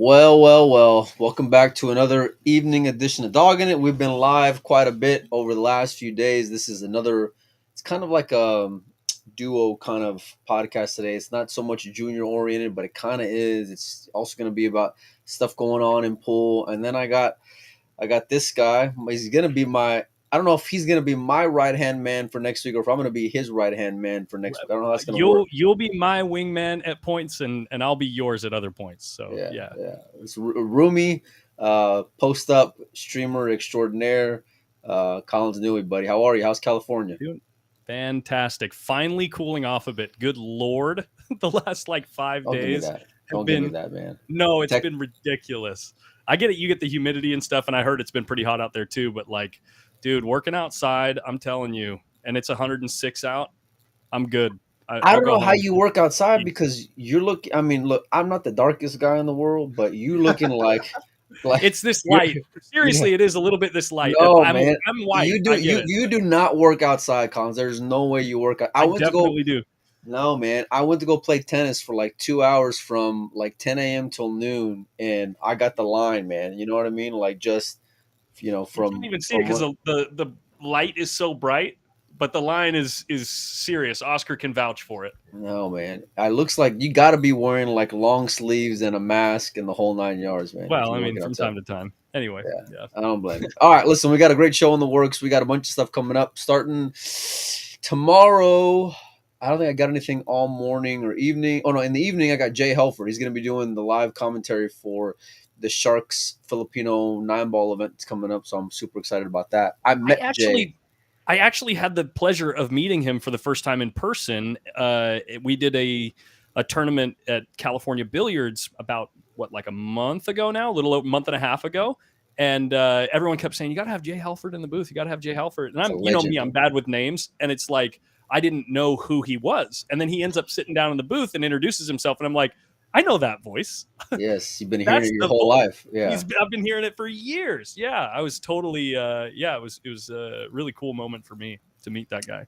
Well. Welcome back to another evening edition of Doggin It. We've been live quite a bit over the last few days. This is it's kind of like a duo kind of podcast today. It's not so much junior oriented, but it kind of is. It's also going to be about stuff going on in pool. And then I got this guy. He's going to be I don't know if he's going to be my right hand man for next week or if I'm going to be his right hand man for next week. I don't know how that's going to work. You'll be my wingman at points, and I'll be yours at other points. So yeah. It's Rumi, post up streamer extraordinaire, Collins Newey, buddy. How are you? How's California? Doing fantastic. Finally cooling off a bit. Good Lord, the last 5 days Don't give me that, man. No, it's been ridiculous. I get it. You get the humidity and stuff, and I heard it's been pretty hot out there too. But dude, working outside, I'm telling you, and it's 106 out. I'm good. I don't know how you work outside because you're looking. I mean, look, I'm not the darkest guy in the world, but you looking like it's this light. Seriously, It is a little bit this light. No, man. I'm white. You do not work outside, Collins. There's no way you work out. I definitely do. No, man. I went to go play tennis for 2 hours from 10 a.m. till noon, and I got the line, man. You know what I mean? From you can't even see it because the light is so bright. But the line is serious. Oscar can vouch for it. No, man. It looks like you got to be wearing long sleeves and a mask and the whole 9 yards, man. Well, I mean, from time to time. Anyway, yeah. I don't blame you. All right, listen, we got a great show in the works. We got a bunch of stuff coming up starting tomorrow. I don't think I got anything all morning or evening. Oh, no, in the evening, I got Jay Helford. He's going to be doing the live commentary for the Sharks Filipino 9-ball event that's coming up, so I'm super excited about that. I actually had the pleasure of meeting him for the first time in person. We did a tournament at California Billiards about a month ago now, a little over a month and a half ago. And everyone kept saying, you got to have Jay Halford in the booth. You got to have Jay Halford. And you know me, I'm bad with names. And it's I didn't know who he was. And then he ends up sitting down in the booth and introduces himself. And I'm like, I know that voice. Yes, you've been hearing it your whole life. Yeah, I've been hearing it for years. Yeah, I was totally. It was a really cool moment for me to meet that guy.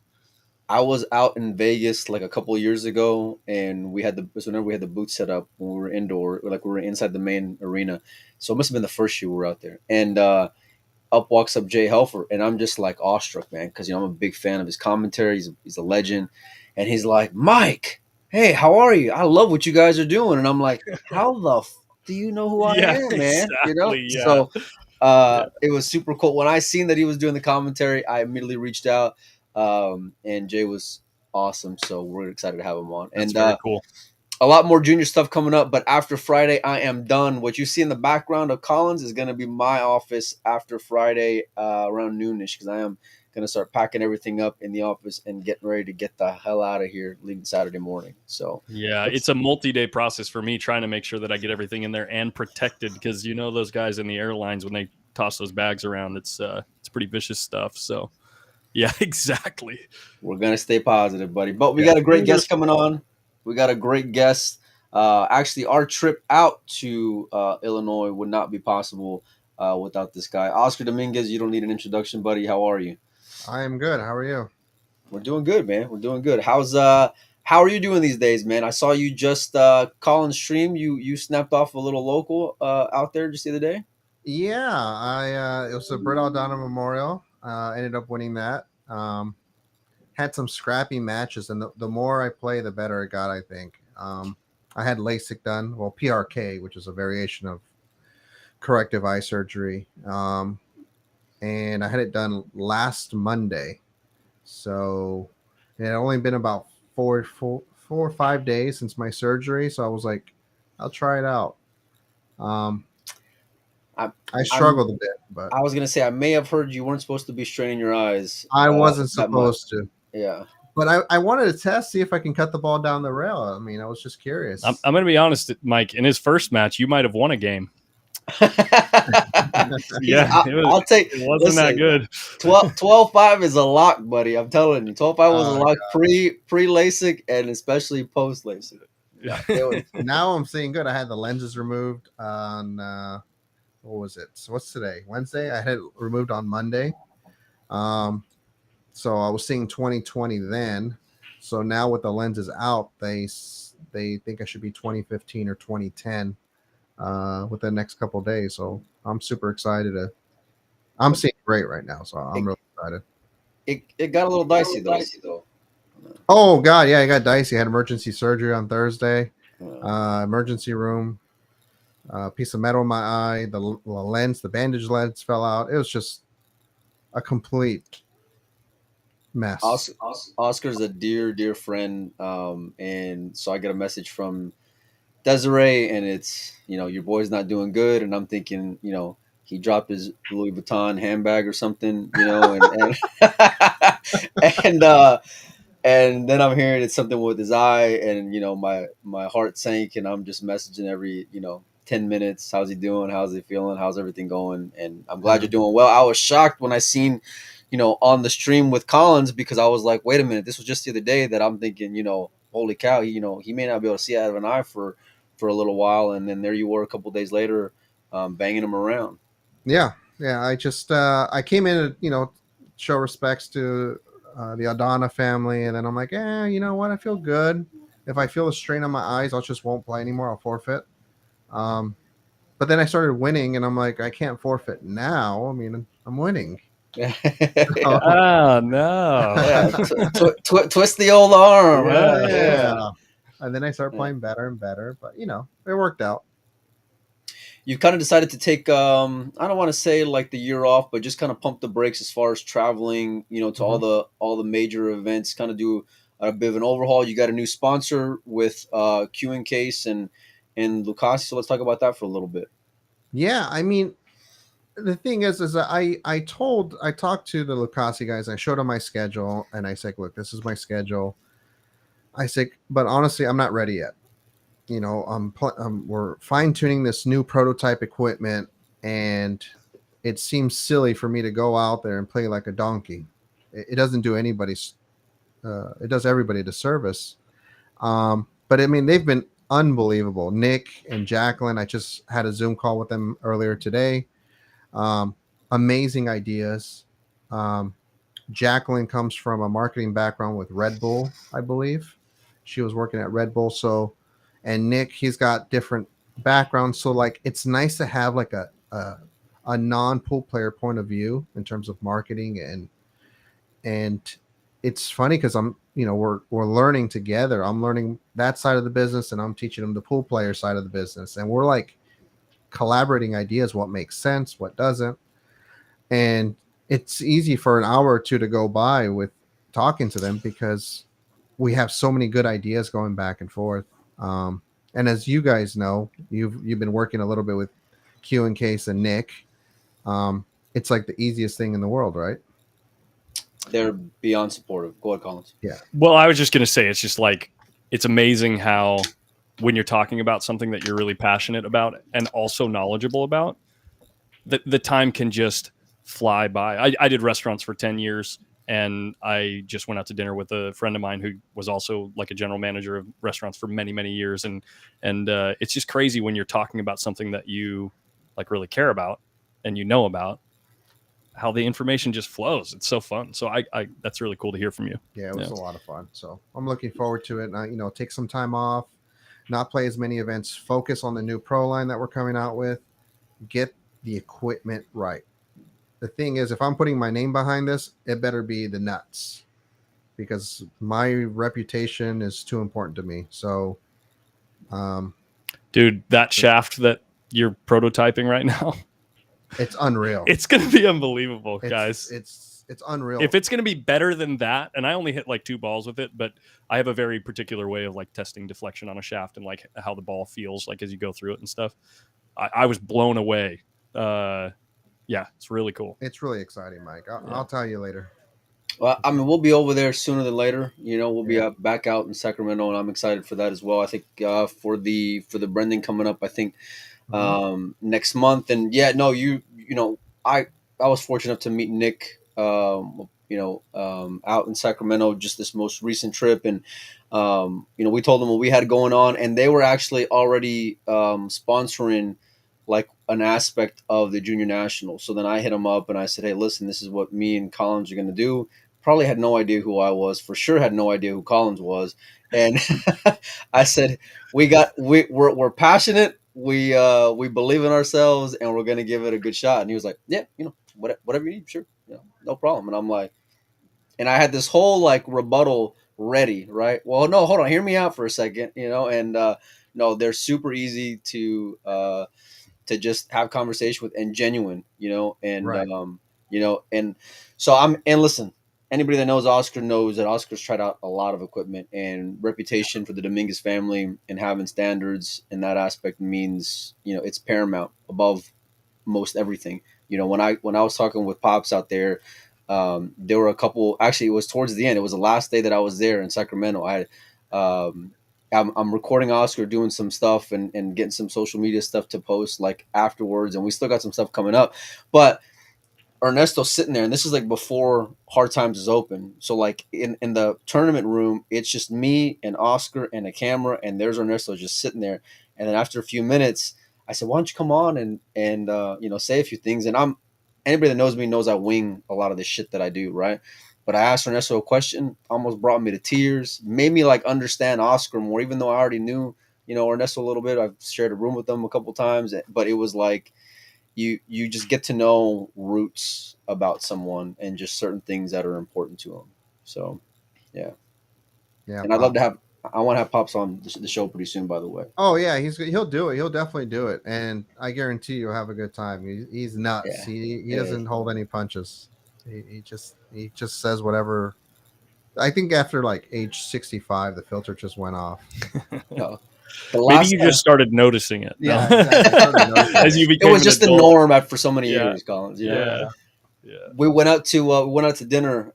I was out in Vegas a couple of years ago, and whenever we had the booth set up when we were indoor, we were inside the main arena. So it must have been the first year we were out there. And up walks up Jay Helfer, and I'm just awestruck, man, because I'm a big fan of his commentary. He's a legend, and he's like, Mike, hey, how are you? I love what you guys are doing. And I'm like, how the do you know who I am, man? Exactly, yeah. So it was super cool. When I seen that he was doing the commentary, I immediately reached out, and Jay was awesome. So we're excited to have him on. That's very cool. A lot more junior stuff coming up, but after Friday, I am done. What you see in the background of Collins is going to be my office after Friday around noonish, because I am going to start packing everything up in the office and getting ready to get the hell out of here leaving Saturday morning. So yeah, it's a multi-day process for me trying to make sure that I get everything in there and protected, because those guys in the airlines, when they toss those bags around, it's pretty vicious stuff. So yeah, exactly. We're going to stay positive, buddy. But we got a great guest coming on. We got a great guest. Actually, our trip out to Illinois would not be possible without this guy. Oscar Dominguez, you don't need an introduction, buddy. How are you? I am good. How are you? We're doing good, man. We're doing good. How are you doing these days, man? I saw you just call and stream. You snapped off a little local out there just the other day. Yeah, it was a Brett Aldana Memorial. Ended up winning that. Had some scrappy matches, and the more I play, the better it got, I think. I had LASIK done, PRK, which is a variation of corrective eye surgery. And I had it done last Monday. So it had only been about 4 or 5 days since my surgery. So I was like, I'll try it out. I struggled a bit, but I was going to say, I may have heard you weren't supposed to be straining your eyes. I wasn't supposed to. Yeah. But I wanted to test, see if I can cut the ball down the rail. I mean, I was just curious. I'm going to be honest, Mike. In his first match, you might have won a game. Yeah, I'll take. It wasn't that good. 12-5 is a lock, buddy. I'm telling you, 12-5 was a lock pre LASIK and especially post LASIK. Yeah. Now I'm seeing good. I had the lenses removed on what was it? So what's today? Wednesday. I had it removed on Monday. So I was seeing 20/20 then. So now with the lenses out, they think I should be 20/15 or 20/10 within the next couple of days. So I'm super excited to. I'm seeing great right now, so I'm It, really excited. it got a little dicey though. Oh God, yeah, I got dicey. I had emergency surgery on Thursday. Uh, Emergency room. Piece of metal in my eye. The lens, the bandage lens fell out. It was just a complete mess. Oscar, Oscar's a dear friend, and so I get a message from Desiree, and it's your boy's not doing good, and I'm thinking he dropped his Louis Vuitton handbag or something, and and and then I'm hearing it's something with his eye, and my heart sank, and I'm just messaging every 10 minutes. How's he doing? How's he feeling? How's everything going? And I'm glad Yeah. you're doing well. I was shocked when I seen on the stream with Collins, because I was like, wait a minute, this was just the other day that I'm thinking, holy cow, he may not be able to see out of an eye for a little while, and then there you were a couple days later, banging him around. Yeah, yeah. I just I came in to show respects to the Adana family, and then I'm like, you know what? I feel good. If I feel a strain on my eyes, I just won't play anymore. I'll forfeit. Um, but then I started winning, and I'm like, I can't forfeit now. I mean, I'm winning. Yeah, Oh no. yeah. Twist the old arm, huh? Yeah. Yeah. And then I started Yeah. playing better and better, but it worked out. You kind of decided to take I don't want to say like the year off, but just kind of pump the brakes as far as traveling, to Hmm. all the major events, kind of do a bit of an overhaul. You got a new sponsor with Q and Case and Lucasi, so let's talk about that for a little bit. Yeah, I mean, the thing is that I talked to the Lucasi guys. I showed them my schedule, and I said, look, this is my schedule. I said, but honestly, I'm not ready yet. We're fine tuning this new prototype equipment, and it seems silly for me to go out there and play like a donkey. It doesn't do anybody's. It does everybody a disservice. But I mean, they've been unbelievable. Nick and Jacqueline, I just had a Zoom call with them earlier today. Um, Amazing ideas. Um, Jacqueline comes from a marketing background with Red Bull, I believe. She was working at Red Bull. So, and Nick, he's got different backgrounds. So, like, it's nice to have like a non pool player point of view in terms of marketing, and it's funny because we're learning together. I'm learning that side of the business, and I'm teaching them the pool player side of the business, and we're like collaborating ideas, what makes sense, what doesn't. And it's easy for an hour or two to go by with talking to them because we have so many good ideas going back and forth. And as you guys know, you've been working a little bit with Q and Case and Nick. It's like the easiest thing in the world, right? They're beyond supportive. Go ahead, Collins. Yeah. Well, I was just going to say, it's just like, it's amazing how when you're talking about something that you're really passionate about and also knowledgeable about, the time can just fly by. I did restaurants for 10 years, and I just went out to dinner with a friend of mine who was also like a general manager of restaurants for many years. And it's just crazy when you're talking about something that you like really care about and about, how the information just flows. It's so fun. So I that's really cool to hear from you. Yeah, it was a lot of fun. So I'm looking forward to it. And take some time off, not play as many events, focus on the new pro line that we're coming out with, get the equipment right. The thing is, if I'm putting my name behind this, it better be the nuts because my reputation is too important to me. So, Dude, that shaft that you're prototyping right now, it's unreal. it's going to be unbelievable, It's, guys. It's unreal. If it's going to be better than that, and I only hit like 2 balls with it, but I have a very particular way of like testing deflection on a shaft and like how the ball feels like as you go through it and stuff. I was blown away. Yeah, it's really cool. It's really exciting, Mike. I'll tell you later. Well, I mean, we'll be over there sooner than later. We'll be Yeah. back out in Sacramento, and I'm excited for that as well. I think for the Brendan coming up, I think Mhm. next month. And yeah, no, I was fortunate enough to meet Nick, out in Sacramento just this most recent trip, and we told them what we had going on, and they were actually already sponsoring like an aspect of the junior national. So then I hit them up and I said, hey, listen, this is what me and Collins are going to do. Probably had no idea who I was. For sure, had no idea who Collins was. And I said, we're passionate. we believe in ourselves and we're gonna give it a good shot. And he was like, yeah, whatever you need, sure, no problem. And I'm like, and I had this whole like rebuttal ready, right? Well, no, hold on, hear me out for a second, and no, they're super easy to just have conversation with and genuine, and Right. and so and listen, anybody that knows Oscar knows that Oscar's tried out a lot of equipment, and reputation for the Dominguez family and having standards in that aspect means, it's paramount above most everything. When I was talking with Pops out there, there were a couple. Actually, it was towards the end. It was the last day that I was there in Sacramento. Um, I'm recording Oscar, doing some stuff and getting some social media stuff to post like afterwards, and we still got some stuff coming up. But Ernesto's sitting there, and this is like before Hard Times is open. So like in the tournament room, it's just me and Oscar and a camera, and there's Ernesto just sitting there. And then after a few minutes, I said, "Why don't you come on and say a few things?" And anybody that knows me knows I wing a lot of the shit that I do, right? But I asked Ernesto a question, almost brought me to tears, made me like understand Oscar more, even though I already knew Ernesto a little bit. I've shared a room with them a couple times, but it was like you just get to know roots about someone and just certain things that are important to them. So, yeah. Yeah, And I'd love to Pops. have. I want to have Pops on the show pretty soon. By the way. Oh yeah, he'll do it. He'll definitely do it, and I guarantee you'll have a good time. He's nuts. Yeah. He Yeah. doesn't hold any punches. He just says whatever. I think after like age 65, the filter just went off. No. The Maybe last you time, just started noticing it. Yeah, exactly. I started noticing As you it. it became was an just the adult. norm for so many Yeah. years, Collins. Yeah. Yeah. We went out to dinner,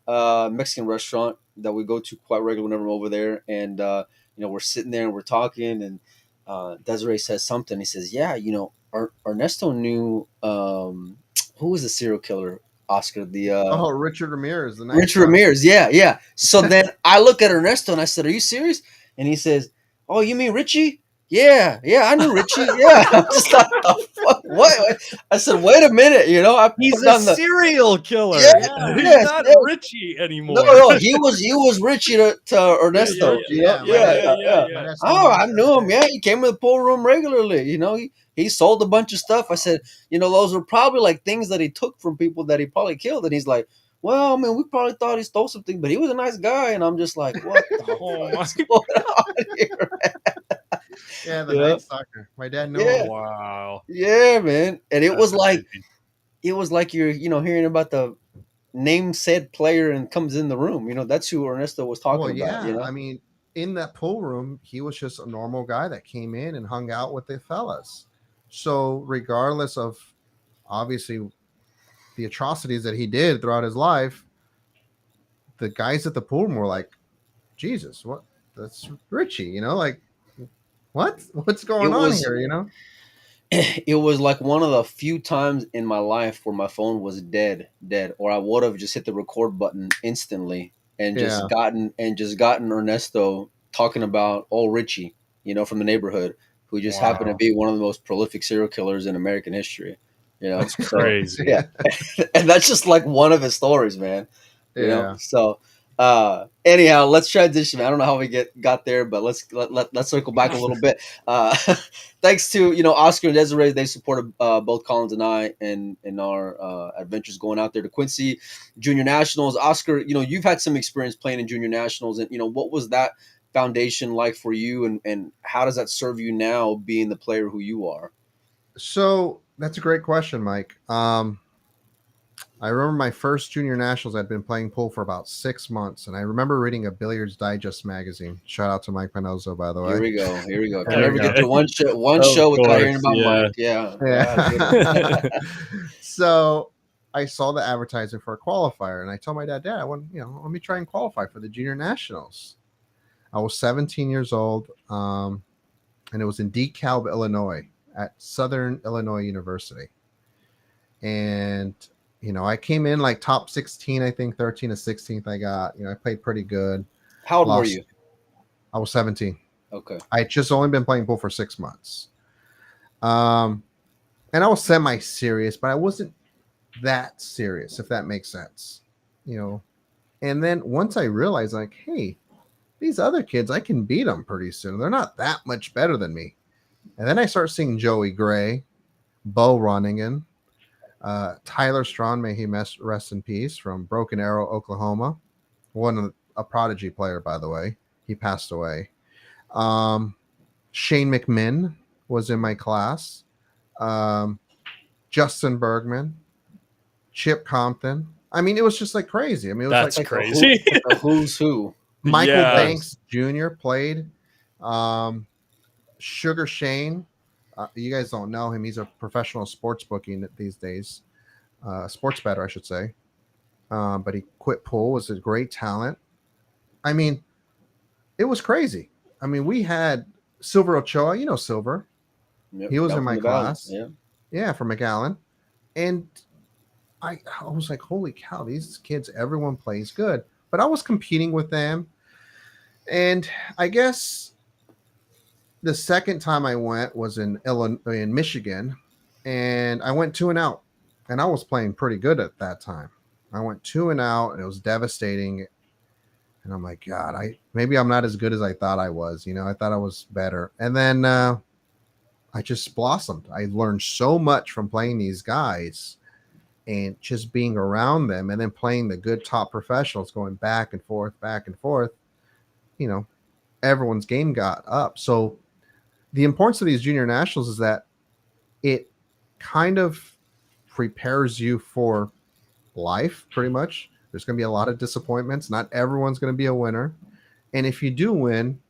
Mexican restaurant that we go to quite regularly whenever I'm over there, and we're sitting there and we're talking, and Desiree says something. He says, "Yeah, Ernesto knew who was the serial killer, Oscar, the Oh, Richard Ramirez, the Night Rich Stalker. Ramirez." Yeah, yeah. So then I look at Ernesto and I said, "Are you serious?" And he says, "Oh, you mean Richie?" Yeah, yeah, I knew Richie. Yeah, I'm just like, the fuck, what? I said, "Wait a minute," I He's put a down the serial killer. yeah, Yeah. He's yes, not yes. Richie No, anymore. no, he was Richie to Yeah, yeah, Ernesto. yeah, Yeah, yeah, Yeah, yeah, yeah, yeah, yeah. yeah. that's Oh, I Ramirez knew him. right Yeah, he came to the pool room regularly. He sold a bunch of stuff. I said, those are probably like things that he took from people that he probably killed. And he's like, well, I mean, we probably thought he stole something, but he was a nice guy. And I'm just like, what the Oh fuck my! is going on here? Yeah, the You know? Night Stalker. My dad knew Yeah, him. Wow, yeah, man. And it that's was like amazing. you're, hearing about the name said player and comes in the room. That's who Ernesto was Well, talking about. yeah. I mean, in that pool room, he was just a normal guy that came in and hung out with the fellas. So, regardless of obviously the atrocities that he did throughout his life, the guys at the pool room were like, Jesus, what? That's Richie, like, what's It going on was here? it was like one of the few times in my life where my phone was dead, or I would have just hit the record button instantly and Yeah. just gotten Ernesto talking about old Richie, from the neighborhood, who just happened to Wow, be one of the most prolific serial killers in American history. that's So crazy. yeah, and that's just like one of his stories, man. Yeah. So anyhow, let's transition. I don't know how we got there, but let's circle back a little bit. Uh, thanks to Oscar and Desiree, they supported both Collins and I in our adventures going out there to Quincy Junior Nationals. Oscar, you've had some experience playing in Junior Nationals, and what was that foundation like for you, and how does that serve you now, being the player who you are? So that's a great question, Mike. I remember my first junior nationals. I'd been playing pool for about 6 months, and I remember reading a Billiards Digest magazine. Shout out to Mike Penozo, by the Here way. we go. Here we go. Can never get Okay. through one Of show without hearing course, about yeah. Mike. Yeah. Yeah. Yeah. So I saw the advertising for a qualifier, and I told my dad, "Dad, let me try and qualify for the junior nationals." I was 17 years old, and it was in DeKalb, Illinois, at Southern Illinois University. And I came in like top 16, I think 13 to 16th. I got, I played pretty good. How old were Lost. you? I was 17. Okay. I had just only been playing pool for 6 months. And I was semi-serious, but I wasn't that serious, if that makes sense. And then once I realized, like, hey, these other kids, I can beat them pretty soon. They're not that much better than me. And then I start seeing Joey Gray, Bo Ronningen, Tyler Strawn, may he rest in peace, from Broken Arrow, Oklahoma. A prodigy player, by the way. He passed away. Shane McMinn was in my class. Justin Bergman, Chip Compton. I mean, it was just like crazy. I mean, it was That's like crazy. A who's who. Michael Yeah. Banks Jr. played. Sugar Shane. You guys don't know him. He's a professional sports bookie these days. Sports bettor, I should say. But he quit pool. Was a great talent. I mean, it was crazy. I mean, we had Silver Ochoa. You know Silver. Yep, He was in my from the Valley. class. Yeah. Yeah, from McAllen. And I was like, holy cow, these kids, everyone plays good. But I was competing with them. And I guess the second time I went was in Michigan. And I went 2-0. And I was playing pretty good at that time. I went 2-0, and it was devastating. And I'm like, God, maybe I'm not as good as I thought I was. You know, I thought I was better. And then I just blossomed. I learned so much from playing these guys and just being around them, and then playing the good top professionals, going back and forth. You know, everyone's game got up. So the importance of these junior nationals is that it kind of prepares you for life, pretty much. There's going to be a lot of disappointments. Not everyone's going to be a winner. And if you do win,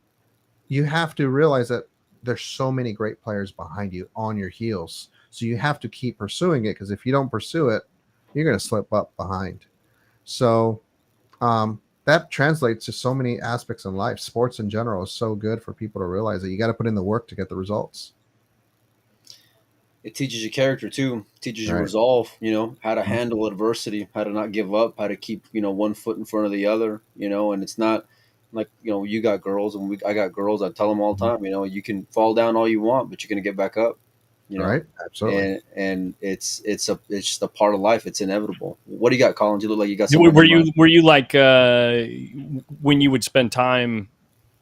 you have to realize that there's so many great players behind you on your heels. So you have to keep pursuing it, because if you don't pursue it, you're going to slip up behind. So that translates to so many aspects in life. Sports in general is so good for people to realize that you got to put in the work to get the results. It teaches you character too. It teaches you Right. resolve, you know, how to handle adversity, how to not give up, how to keep, you know, one foot in front of the other, you know. And it's not like, you know, you got girls and I got girls. I tell them all the time, you know, you can fall down all you want, but you're going to get back up, you know. Right. Absolutely. And it's just a part of life. It's inevitable. What do you got, Collins? You look like you got something. Were you like when you would spend time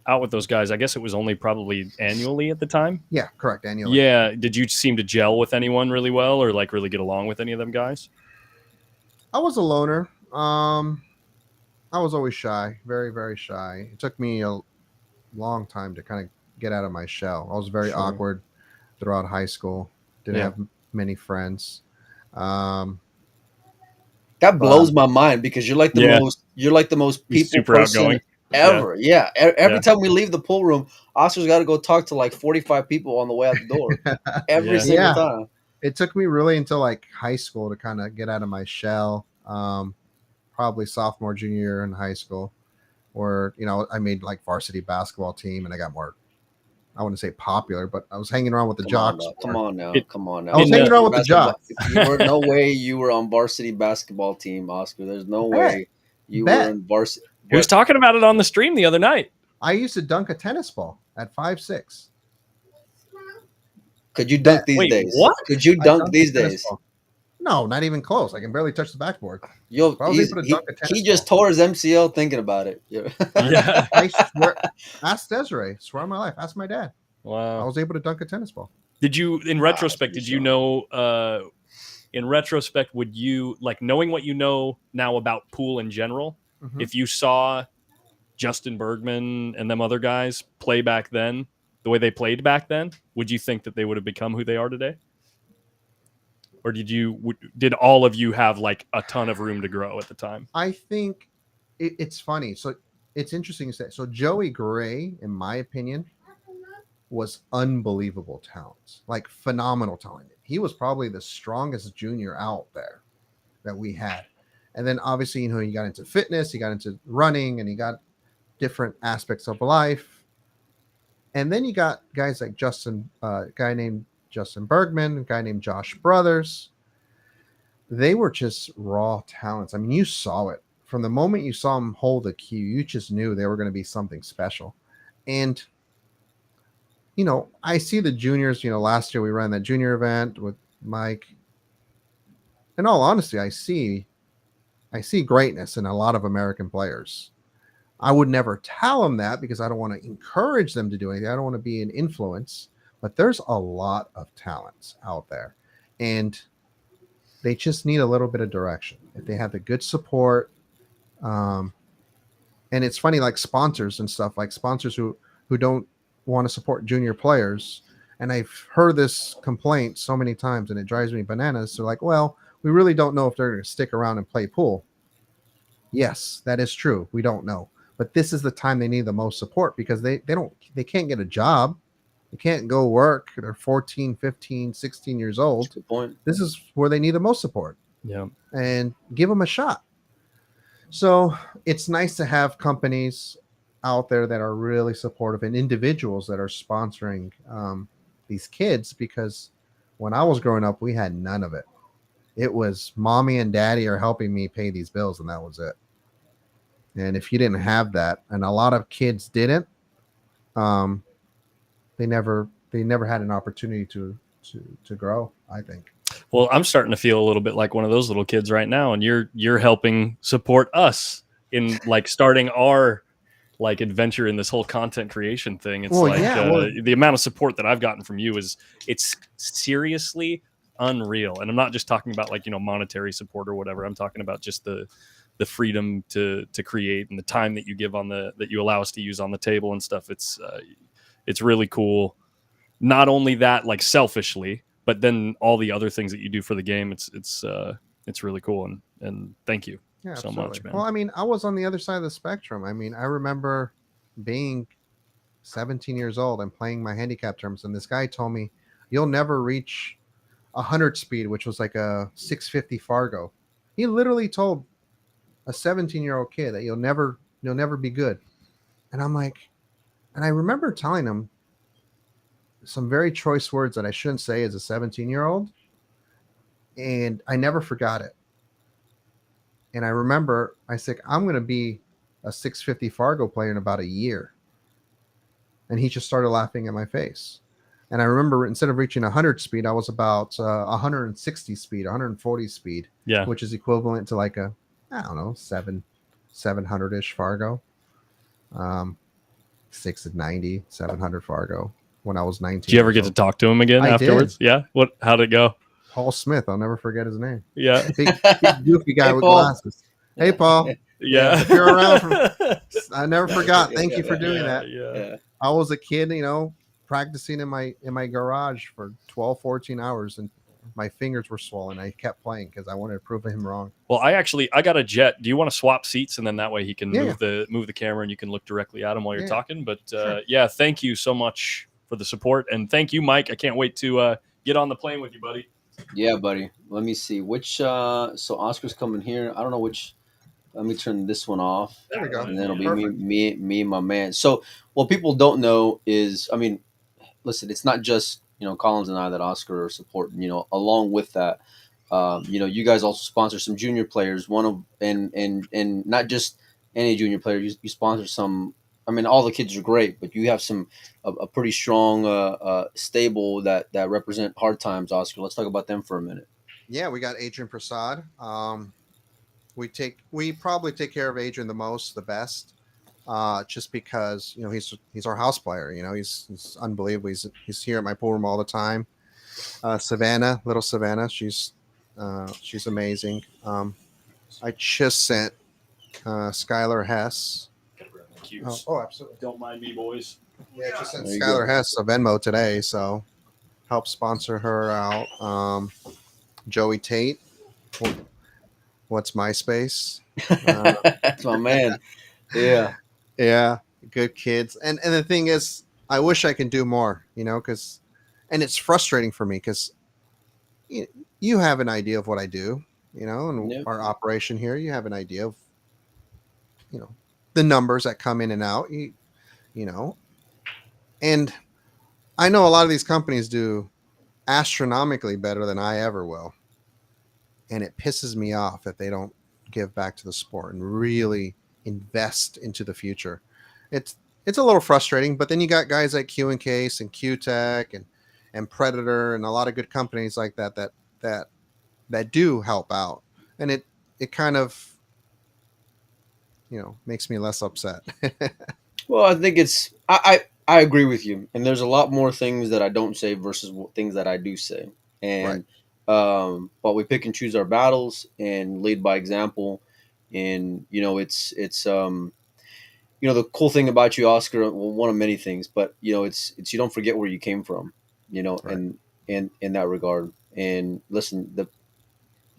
out with those guys? I guess it was only probably annually at the time. Yeah, correct. Annually. Yeah. Did you seem to gel with anyone really well, or like really get along with any of them guys? I was a loner. I was always shy, very, very shy. It took me a long time to kind of get out of my shell. I was very awkward throughout high school. Didn't have many friends. That blows my mind, because you're like the most people super person outgoing ever. Yeah. Every time we leave the pool room, Oscar's got to go talk to like 45 people on the way out the door. Every single time. It took me really until like high school to kind of get out of my shell. Probably sophomore, junior year in high school, where, you know, I made like varsity basketball team, and I got more, I wouldn't say popular, but I was hanging around with the jocks. Come on now. I was hanging around with the jocks. No way you were on varsity basketball team, Oscar. There's no way you were in varsity. He was talking about it on the stream the other night. I used to dunk a tennis ball at 5'6". Could you dunk these days? What? Could you dunk these days? No, not even close. I can barely touch the backboard. He just tore his MCL thinking about it. Yeah. I swear. Ask Desiree. Swear on my life. Ask my dad. Wow. I was able to dunk a tennis ball. Did you, in retrospect, did you know, in retrospect, would you, like, knowing what you know now about pool in general, if you saw Justin Bergman and them other guys play back then, the way they played back then, would you think that they would have become who they are today? Or did all of you have like a ton of room to grow at the time? I think it's funny. So it's interesting to say. So Joey Gray, in my opinion, was unbelievable talent, like phenomenal talent. He was probably the strongest junior out there that we had. And then obviously, you know, he got into fitness, he got into running, and he got different aspects of life. And then you got guys like a guy named Justin Bergman, a guy named Josh Brothers. They were just raw talents. I mean, you saw it from the moment you saw them hold the cue. You just knew they were going to be something special. And, you know, I see the juniors, you know, last year we ran that junior event with Mike. In all honesty, I see greatness in a lot of American players. I would never tell them that, because I don't want to encourage them to do anything. I don't want to be an influence. but there's a lot of talents out there, and they just need a little bit of direction. If they have the good support, um, and it's funny, like sponsors and stuff, like sponsors who don't want to support junior players. And I've heard this complaint so many times, and it drives me bananas. They're like, well, we really don't know if they're going to stick around and play pool. Yes, that is true. We don't know. But this is the time they need the most support because they can't get a job. They can't go work. They're 14, 15, 16 years old. Good point. This is where they need the most support. Yeah. And give them a shot. So it's nice to have companies out there that are really supportive and individuals that are sponsoring these kids, because when I was growing up, we had none of it. It was mommy and daddy are helping me pay these bills, and that was it. And if you didn't have that, and a lot of kids didn't, they never had an opportunity to grow, I think. Well, I'm starting to feel a little bit like one of those little kids right now, and you're helping support us in like starting our like adventure in this whole content creation thing. It's the amount of support that I've gotten from you it's seriously unreal. And I'm not just talking about like, monetary support or whatever. I'm talking about just the freedom to create and the time that you give that you allow us to use on the table and stuff. It's really cool. Not only that, like selfishly, but then all the other things that you do for the game. It's really cool. And thank you so much, man. Well, I mean, I was on the other side of the spectrum. I mean, I remember being 17 years old and playing my handicap terms, and this guy told me, you'll never reach 100 speed, which was like a 650 Fargo. He literally told a 17-year-old kid that you'll never be good. And I'm like, and I remember telling him some very choice words that I shouldn't say as a 17-year-old, and I never forgot it. And I remember I said, I'm going to be a 650 Fargo player in about a year. And he just started laughing in my face. And I remember instead of reaching 100 speed, I was about 160 speed, 140 speed, which is equivalent to like a, I don't know, 700-ish Fargo. 690, 700 Fargo when I was 19. Did you ever get to talk to him again afterwards? Did. Yeah. How'd it go? Paul Smith. I'll never forget his name. Yeah. Big goofy guy with Paul. glasses. Hey, Paul. Yeah. If you're around, I never forgot. Thank you for doing that. Yeah. I was a kid, practicing in my garage for 12, 14 hours, and my fingers were swollen. I kept playing because I wanted to prove him wrong. Well, I got a jet. Do you want to swap seats, and then that way he can move the camera and you can look directly at him while you're talking? But sure. Thank you so much for the support, and thank you, Mike. I can't wait to get on the plane with you, buddy. Yeah, buddy. Let me see which. So Oscar's coming here. I don't know which. Let me turn this one off. There we go. And then it'll be me and my man. So what people don't know is, I mean, listen, it's not just Collins and I that Oscar are supporting. Along with that, you guys also sponsor some junior players. One of and not just any junior player. You sponsor some. I mean, all the kids are great, but you have a pretty strong stable that represent hard times. Oscar, let's talk about them for a minute. Yeah, we got Adrian Prasad. We probably take care of Adrian the best, just because he's our house player. He's unbelievable. He's here at my pool room all the time. Little Savannah, she's amazing. I just sent Skylar Hess. Oh, absolutely. Don't mind me, boys. Yeah, I just sent Skylar Hess a Venmo today, so help sponsor her out. Joey Tate. What's MySpace? That's my man. Yeah. Yeah. Good kids. And the thing is, I wish I can do more, because, and it's frustrating for me because you have an idea of what I do, and our operation here, you have an idea of, the numbers that come in and out, and I know a lot of these companies do astronomically better than I ever will. And it pisses me off that they don't give back to the sport and really invest into the future. It's a little frustrating, but then you got guys like Q and Case and Q Tech and Predator and a lot of good companies like that do help out. And it kind of makes me less upset. Well, I think it's I I agree with you, and there's a lot more things that I don't say versus things that I do say, Right. and but we pick and choose our battles and lead by example, and the cool thing about you, Oscar, well, one of many things, but it's you don't forget where you came from, Right. and in that regard, and listen, the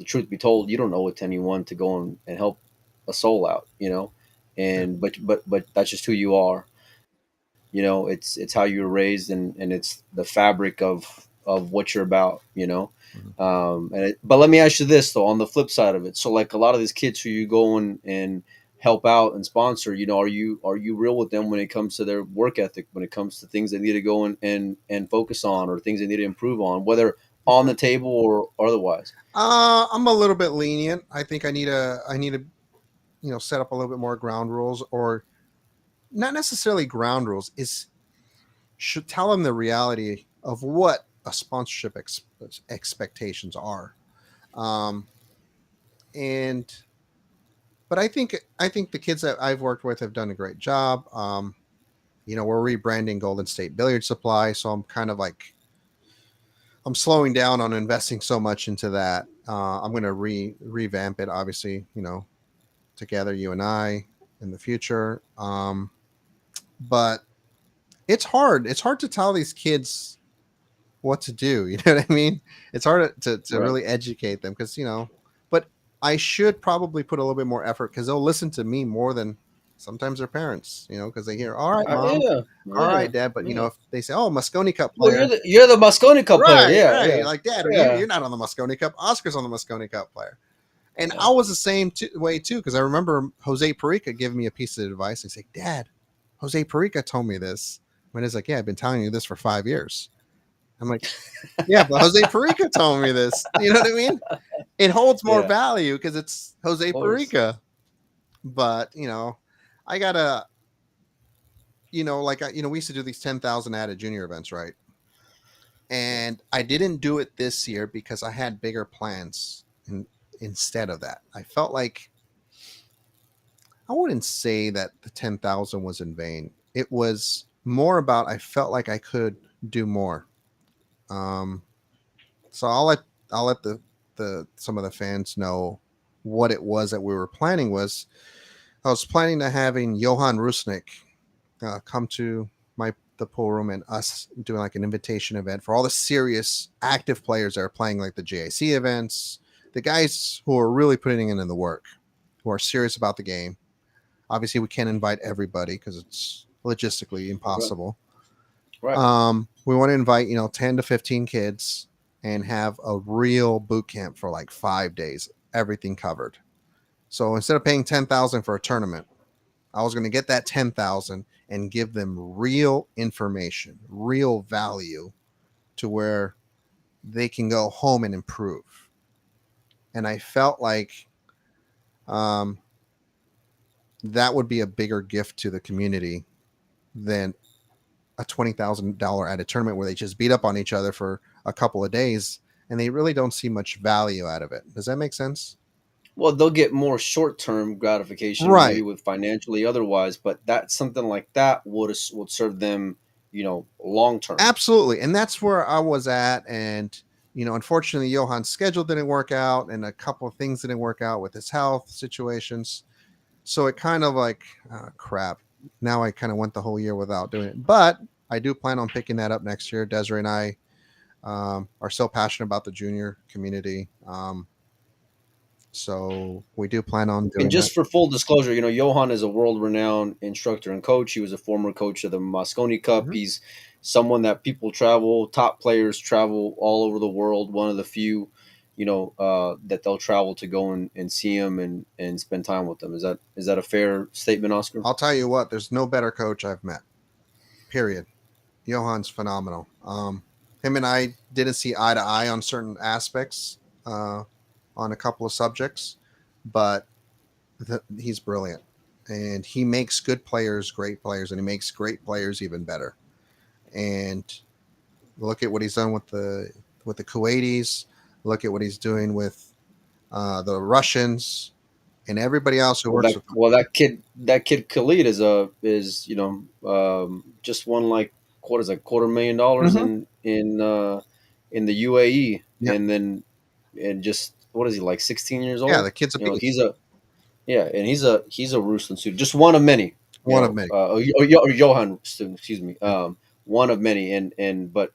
truth be told, you don't owe it to anyone to go and help a soul out, Yeah. and but that's just who you are. It's how you were raised, and it's the fabric of what you're about. Mhm. But let me ask you this though, on the flip side of it, so like a lot of these kids who you go and help out and sponsor, are you real with them when it comes to their work ethic, when it comes to things they need to go and focus on, or things they need to improve on, whether on the table or otherwise? I'm a little bit lenient. I think I need to set up a little bit more ground rules, or not necessarily ground rules. Is should tell them the reality of what a sponsorship expectations are. Um, and but I think the kids that I've worked with have done a great job. We're rebranding Golden State Billiard Supply, so I'm kind of like I'm slowing down on investing so much into that. I'm going to revamp it, obviously, together, you and I, in the future. But it's hard. It's hard to tell these kids what to do. You know what I mean? It's hard to Right. really educate them because, but I should probably put a little bit more effort because they'll listen to me more than sometimes their parents, because they hear, all right, mom, Yeah, all yeah, right, dad. But, yeah. if they say, oh, Mosconi Cup Well, you're player. the Mosconi Cup player. Right, Yeah, right. yeah, You're like, Dad, yeah, you're not on the Mosconi Cup. Oscar's on the Mosconi Cup player. And yeah. I was the same way too, because I remember Jose Perica giving me a piece of advice. He's like, Dad, Jose Perica told me this. When it's like, yeah, I've been telling you this for 5 years. I'm like, yeah, but Jose Perica told me this. You know what I mean? It holds more Yeah. value because it's Jose Of course. Perica. But I gotta, we used to do these 10,000 added junior events, right? Yeah. And I didn't do it this year because I had bigger plans. Instead of that, I felt like I wouldn't say that the 10,000 was in vain. It was more about I felt like I could do more. Um, so I'll let the some of the fans know what it was that we were planning. Was I was planning to having Johan Rusnik come to the pool room and us doing like an invitation event for all the serious active players that are playing like the JIC events, the guys who are really putting in the work, who are serious about the game. Obviously, we can't invite everybody because it's logistically Right. impossible. Right. We want to invite 10 to 15 kids and have a real boot camp for like 5 days, everything covered. So instead of paying 10,000 for a tournament, I was going to get that 10,000 and give them real information, real value to where they can go home and improve. And I felt like um, that would be a bigger gift to the community than a $20,000 at a tournament where they just beat up on each other for a couple of days and they really don't see much value out of it. Does that make sense? Well, they'll get more short-term gratification, maybe Right. with financially otherwise, but that something like that would serve them, long-term. Absolutely. And that's where I was at. And, unfortunately, Johan's schedule didn't work out and a couple of things didn't work out with his health situations. So it kind of like, crap. Now I kind of went the whole year without doing it. But I do plan on picking that up next year. Desiree and I are so passionate about the junior community. So we do plan on And doing that. just for full disclosure, Johan is a world-renowned instructor and coach. He was a former coach of the Mosconi Cup. Mhm. He's someone that top players travel all over the world. One of the few, that they'll travel to go and see him and spend time with them. Is that a fair statement, Oscar? I'll tell you what, there's no better coach I've met. Period. Johan's phenomenal. Him and I didn't see eye to eye on certain aspects, on a couple of subjects, but he's brilliant, and he makes good players great players, and he makes great players even better. And look at what he's done with the Kuwaitis. Look at what he's doing with the Russians, and everybody else who Well, works with them. that kid Khalid is just won like what is it, $250,000 Hmm. in the UAE, Yeah, and then and just what is he, like 16 years yeah, old? the kid's a You know, beast. he's a ruthless student, just one of many. You One of know, many. or Johan student, excuse me, one of many, and but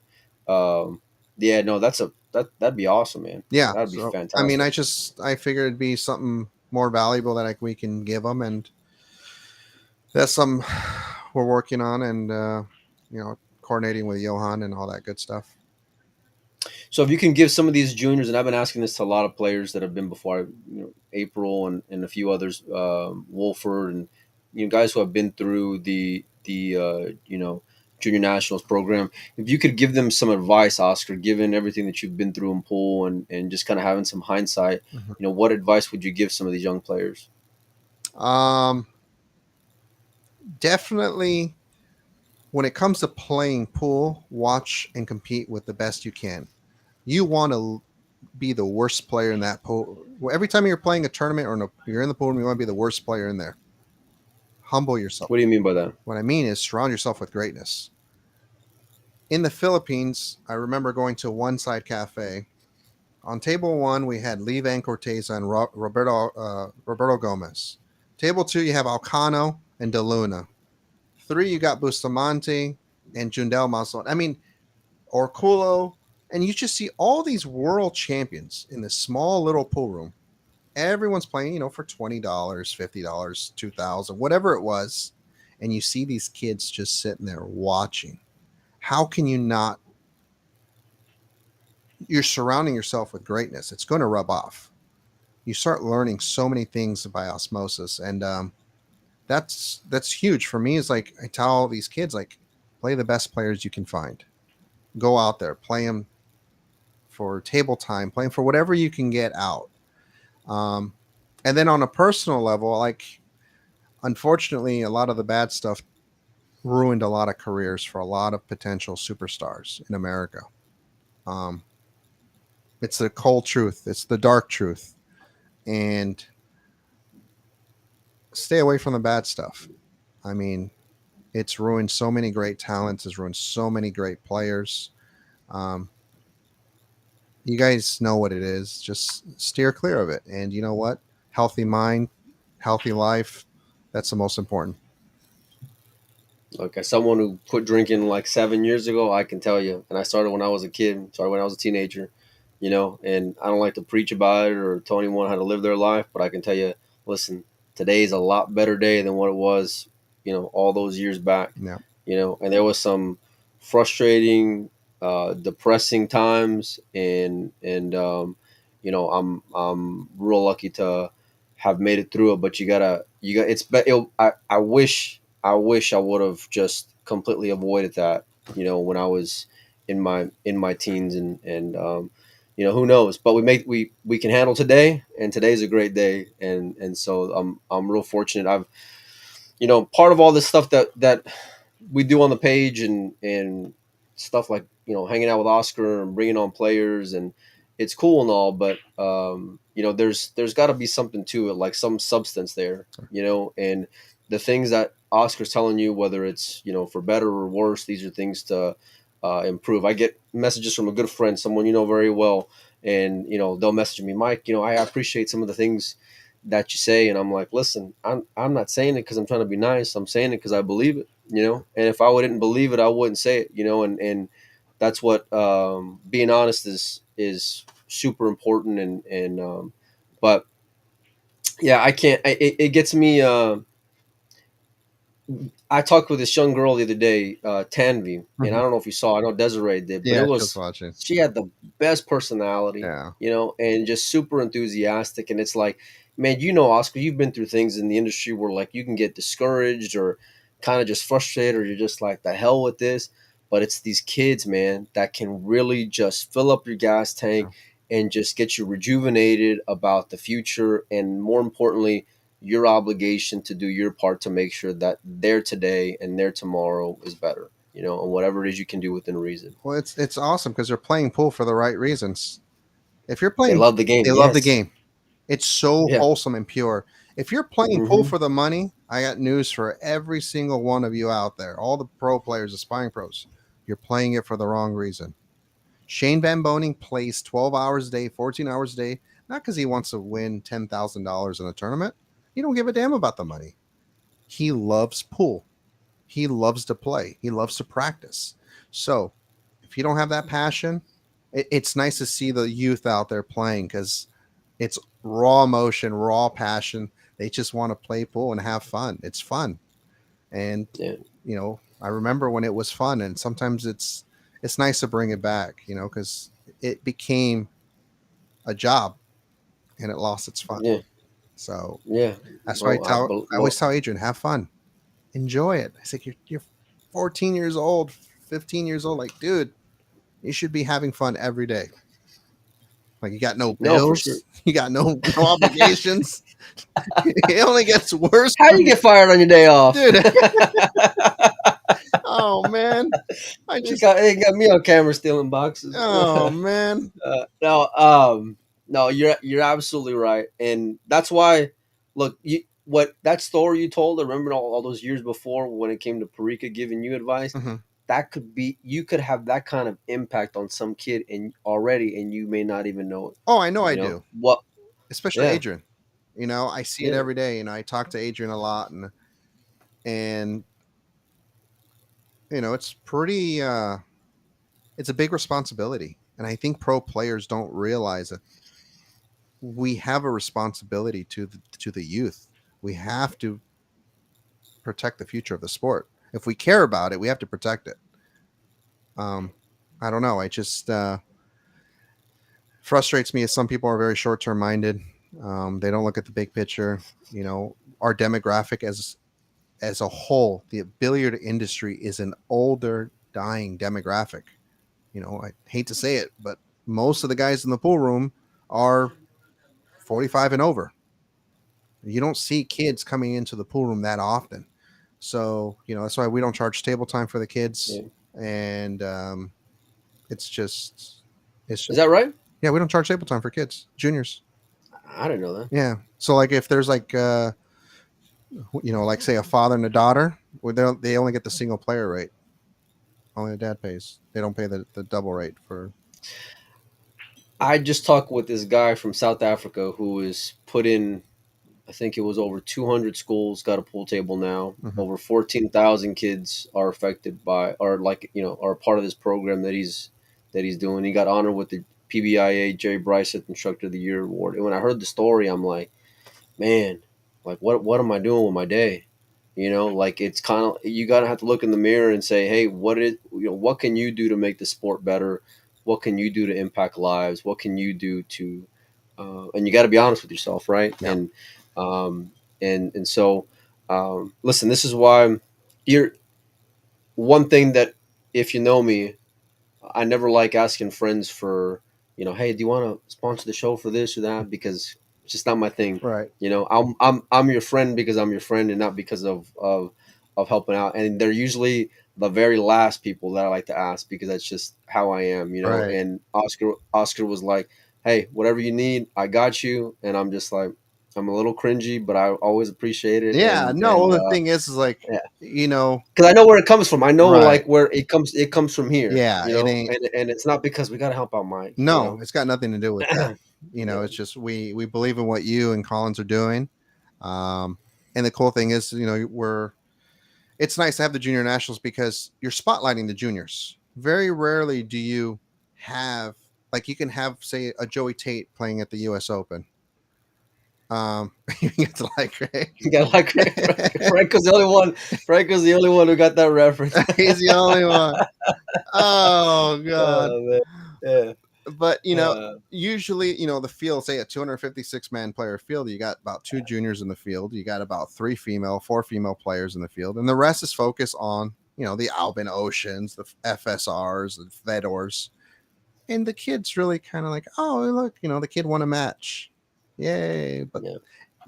yeah, no, that'd be awesome, man. Yeah. That'd be So I mean, fantastic. I figured it'd be something more valuable that we can give them, and that's some we're working on, and coordinating with Johan and all that good stuff. So if you can give some of these juniors, and I've been asking this to a lot of players that have been before, April and a few others, Wolford, and guys who have been through the junior nationals program. If you could give them some advice, Oscar, given everything that you've been through in pool and just kind of having some hindsight, Mhm. what advice would you give some of these young players? Um, Definitely, when it comes to playing pool, watch and compete with the best you can. You want to be the worst player in that pool. Every time you're playing a tournament or you're in the pool, you want to be the worst player in there. Humble yourself. What do you mean by that? What I mean is surround yourself with greatness. In the Philippines, I remember going to One Side Cafe. On table one, we had Lee Van Corteza and Roberto Gomez. Table two, you have Alcano and De Luna. Three, you got Bustamante and Jundel Maslon. I mean, Orculo. And you just see all these world champions in this small little pool room. Everyone's playing, for $20, $50, 2000, whatever it was. And you see these kids just sitting there watching. How can you not? You're surrounding yourself with greatness. It's going to rub off. You start learning so many things by osmosis, and that's huge for me. Is like I tell all these kids, like, play the best players you can find. Go out there, play them for table time, play them for whatever you can get out. Um, and then on a personal level, like, unfortunately, a lot of the bad stuff ruined a lot of careers for a lot of potential superstars in America. Um, it's the cold truth. It's the dark truth, and stay away from the bad stuff. I mean, it's ruined so many great talents. It's ruined so many great players. Um, you guys know what it is. Just steer clear of it. And you know what? Healthy mind, healthy life. That's the most important. Like, as someone who quit drinking like 7 years ago, I can tell you, and I started when I was a kid, started when I was a teenager, and I don't like to preach about it or tell anyone how to live their life, but I can tell you, listen, today is a lot better day than what it was, all those years back, Yeah. and there was some frustrating, depressing times, and I'm real lucky to have made it through it, but you got, I wish I would have just completely avoided that, when I was in my teens, and who knows? But we can handle today, and today's a great day, and so I'm real fortunate. I've part of all this stuff that we do on the page, and stuff like hanging out with Oscar and bringing on players, and it's cool and all, but there's got to be something to it, like some substance there, and the things that Oscar's telling you, whether it's for better or worse, these are things to improve. I get messages from a good friend, someone very well, and they'll message me, Mike, I appreciate some of the things that you say, and I'm like, listen, I'm not saying it because I'm trying to be nice. I'm saying it because I believe it, and if I didn't believe it, I wouldn't say it, and that's what being honest is super important, and but yeah, I can't. It gets me. I talked with this young girl the other day, Tanvi, and I Mhm. don't know if you saw. I know Desiree did, but Yeah, she was watching. she had the best personality, Yeah. and just super enthusiastic. And it's like, man, Oscar, you've been through things in the industry where like you can get discouraged or kind of just frustrated, or you're just like, the hell with this. But it's these kids, man, that can really just fill up your gas tank Yeah. and just get you rejuvenated about the future, and more importantly, your obligation to do your part to make sure that their today and their tomorrow is better, and whatever it is you can do within reason. Well, it's awesome because they're playing pool for the right reasons. If you're They playing, love the game. they love the Yes. game. It's so Yeah. wholesome and pure. If you're playing pool Hmm. for the money, I got news for every single one of you out there. All the pro players, aspiring pros, you're playing it for the wrong reason. Shane Van Boning plays 12 hours a day, 14 hours a day, not because he wants to win $10,000 in a tournament. He don't give a damn about the money. He loves pool. He loves to play. He loves to practice. So if you don't have that passion, it's nice to see the youth out there playing because it's raw emotion, raw passion. They just want to play pool and have fun. It's fun. And Yeah. I remember when it was fun, and sometimes it's nice to bring it back, because it became a job and it lost its fun. Yeah. So Yeah. that's why Well, I always tell Adrian, have fun, enjoy it. I say you're 14 years old, 15 years old, like dude, you should be having fun every day. Like you got no no, for sure. bills, you got no obligations. It only gets worse How from you get fired on your day off? dude. Oh man, I just They got me on camera stealing boxes. oh man. No, no, you're absolutely right, and that's why. Look, what that story you told. I remember all those years before when it came to Parika giving you advice. Mhm. That could be you could have that kind of impact on some kid and already, and you may not even know it. Oh, I know I You know do, what? especially Yeah, Adrian. I see it yeah, every day. I talk to Adrian a lot, and it's pretty. It's a big responsibility, and I think pro players don't realize that we have a responsibility to the youth. We have to protect the future of the sport. If we care about it, we have to protect it. Um, I don't know. I just frustrates me as some people are very short term minded. They don't look at the big picture. Our demographic as a whole, the billiard industry is an older, dying demographic. I hate to say it, but most of the guys in the pool room are 45 and over. You don't see kids coming into the pool room that often. So, that's why we don't charge table time for the kids. yeah. And it's just, it's Is just, that right? yeah, we don't charge table time for kids, juniors. I didn't know that. Yeah. So, like, if there's like, like say a father and a daughter, well, they only get the single player rate. Only the dad pays. They don't pay the double rate for. I just talked with this guy from South Africa who is put in. I think it was over 200 schools got a pool table now. Mhm. Over 14,000 kids are affected by, or like are part of this program that he's doing. He got honored with the PBIA Jerry Bryce Instructor of the Year award. And when I heard the story, I'm like, man, like what am I doing with my day? Like it's kind of you gotta have to look in the mirror and say, hey, what can you do to make the sport better? What can you do to impact lives? What can you do to, and you got to be honest with yourself, right? Yeah. Um, and so, listen, this is why you're one thing that if you know me, I never like asking friends for, hey, do you want to sponsor the show for this or that? Because it's just not my thing. Right. I'm your friend because I'm your friend and not because of helping out. And they're usually the very last people that I like to ask because that's just how I am. Right. And Oscar was like, hey, whatever you need, I got you. And I'm just like, I'm a little cringy, but I always appreciate it. Yeah. And No, the thing is like, yeah, you know, because I know where it comes from. I know right. like where it comes from here, Yeah. It ain't. and it's not because we got to help out Mike, No, it's got nothing to do with that. yeah, It's just we believe in what you and Collins are doing. Um, and the cool thing is, it's nice to have the junior nationals because you're spotlighting the juniors. Very rarely do you have like you can have say a Joey Tate playing at the U.S. Open. You get to like Craig. you got like Franco's the only one. Franco's the only one who got that reference. He's the only one. Oh God. Oh man, yeah, But uh, usually the field, say a 256 man player field, you got about two juniors in the field, you got about four female players in the field, and the rest is focused on the Albin Oceans, the FSRs, the Fedors, and the kids really kind of like, oh look, the kid won a match, yay! But yeah,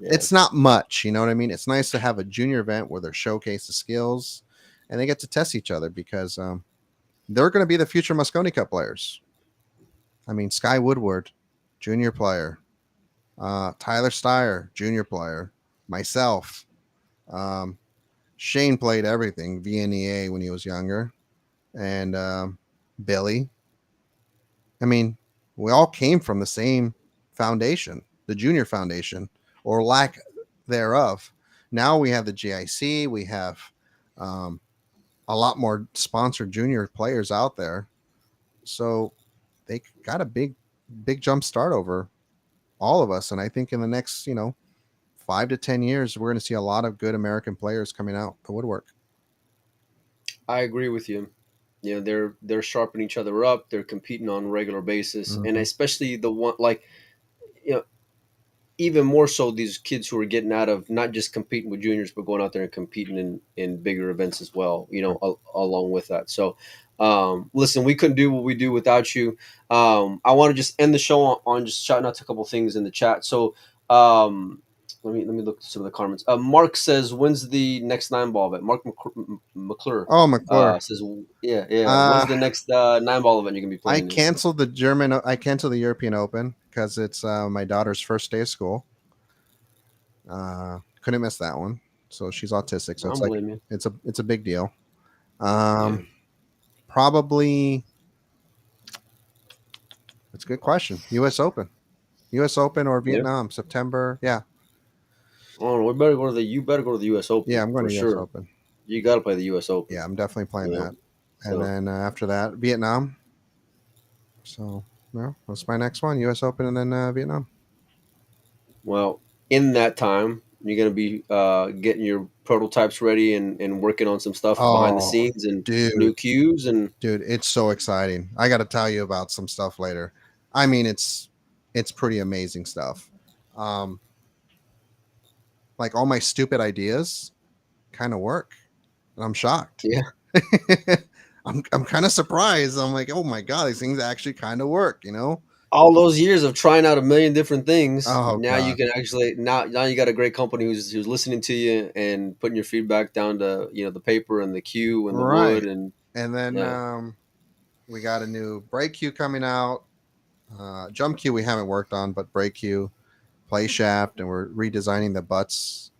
yeah, it's not much, you know what I mean? It's nice to have a junior event where they showcase the skills and they get to test each other because they're going to be the future Mosconi Cup players. I mean, Sky Woodward, junior player, Tyler Steyer, junior player, myself. Um, Shane played everything, VNEA when he was younger, and Billy. I mean, we all came from the same foundation, the junior foundation, or lack thereof. Now we have the GIC, we have um, a lot more sponsored junior players out there. So they got a big jump start over all of us. And I think in the next, 5 to 10 years, we're going to see a lot of good American players coming out the woodwork. I agree with you. You know, they're sharpening each other up. They're competing on a regular basis, and Mm-hmm. especially the one like, you know, even more so these kids who are getting out of not just competing with juniors, but going out there and competing in bigger events as well. You know, along with that. So, listen, we couldn't do what we do without you. I want to just end the show on just shouting out to a couple things in the chat. So, let me look at some of the comments. Mark says, "When's the next 9 ball event?" Mark McClure Oh, McClure. says, "Yeah. When's Uh, the next 9 ball event you're gonna be I playing in?" canceled I canceled the European Open because it's my daughter's first day of school. Couldn't miss that one. So she's autistic. I So don't blame you. it's a big deal. Yeah. Probably that's a good question. U.S. Open or Yeah. Vietnam, September. Yeah, Oh, we better go to the. You better go to the U.S. yeah, Open I'm going for to U.S. sure. Open. You got to play the U.S. Open. Yeah, I'm definitely playing You know, that. And so then after that, Vietnam. So no, that's my next one: U.S. Open and then Vietnam. well, in that time, you're gonna be getting your prototypes ready and working on some stuff behind the Oh, scenes and dude, new cues and dude, it's so exciting. I got to tell you about some stuff later. I mean, it's pretty amazing stuff. Um, like all my stupid ideas kind of work, and I'm shocked. yeah, I'm kind of surprised. I'm like, oh my god, these things actually kind of work. all those years of trying out a million different things. Oh Now you god, can actually now you got a great company who's listening to you and putting your feedback down to the paper and the cue and the wood right. and And then yeah. we got a new brake cue coming out. Jump cue we haven't worked on, but brake cue, play shaft, and we're redesigning the butts.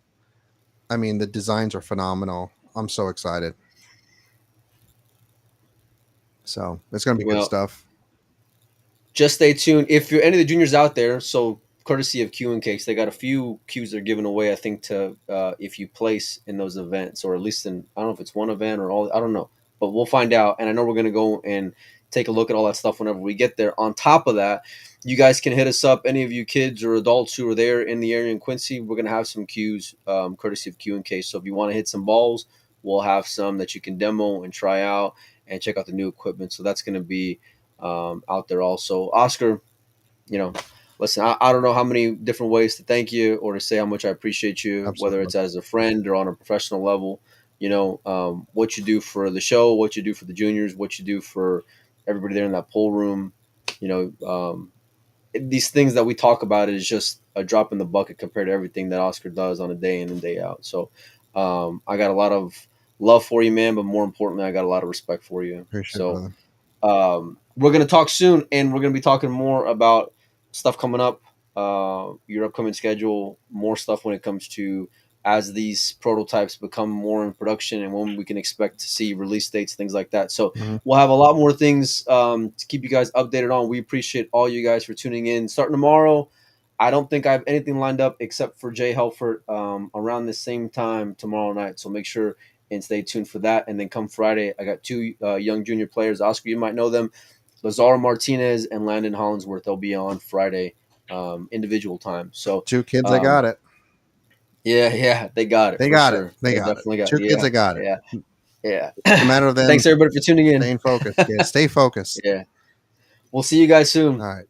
I mean, the designs are phenomenal. I'm so excited. So it's gonna be good Well, stuff. just stay tuned. If you're any of the juniors out there, so courtesy of Q and Cakes, they got a few cues they're giving away. I think to if you place in those events, or at least in I don't know if it's one event or all. I don't know, but we'll find out. And I know we're gonna go and take a look at all that stuff whenever we get there. On top of that, you guys can hit us up. Any of you kids or adults who are there in the area in Quincy, we're gonna have some cues, courtesy of Q and Case. So if you want to hit some balls, we'll have some that you can demo and try out and check out the new equipment. So that's gonna be out there also. Oscar, you know, listen, I don't know how many different ways to thank you or to say how much I appreciate you, whether Absolutely. it's as a friend or on a professional level. What you do for the show, what you do for the juniors, what you do for everybody there in that pool room. You know, these things that we talk about is just a drop in the bucket compared to everything that Oscar does on a day in and day out. So I got a lot of love for you, man, but more importantly, I got a lot of respect for you. Appreciate it, So brother. we're going to talk soon, and we're going to be talking more about stuff coming up, your upcoming schedule, more stuff when it comes to as these prototypes become more in production and when we can expect to see release dates, things like that. So Mm-hmm. we'll have a lot more things to keep you guys updated on. We appreciate all you guys for tuning in. Starting tomorrow, I don't think I have anything lined up except for Jay Helfert around the same time tomorrow night. So make sure and stay tuned for that. And then come Friday, I got two young junior players. Oscar, you might know them. Lazaro Martinez and Landon Hollinsworth. They'll be on Friday, individual time. So, 2 kids, I um, got it. yeah, they got it They for got it. sure. They They got it. definitely got it. 2 kids, Yeah, I got it. yeah, yeah. It's a matter of them Thanks everybody for tuning in. staying focused, kids. Stay focused. Yeah, we'll see you guys soon. All right.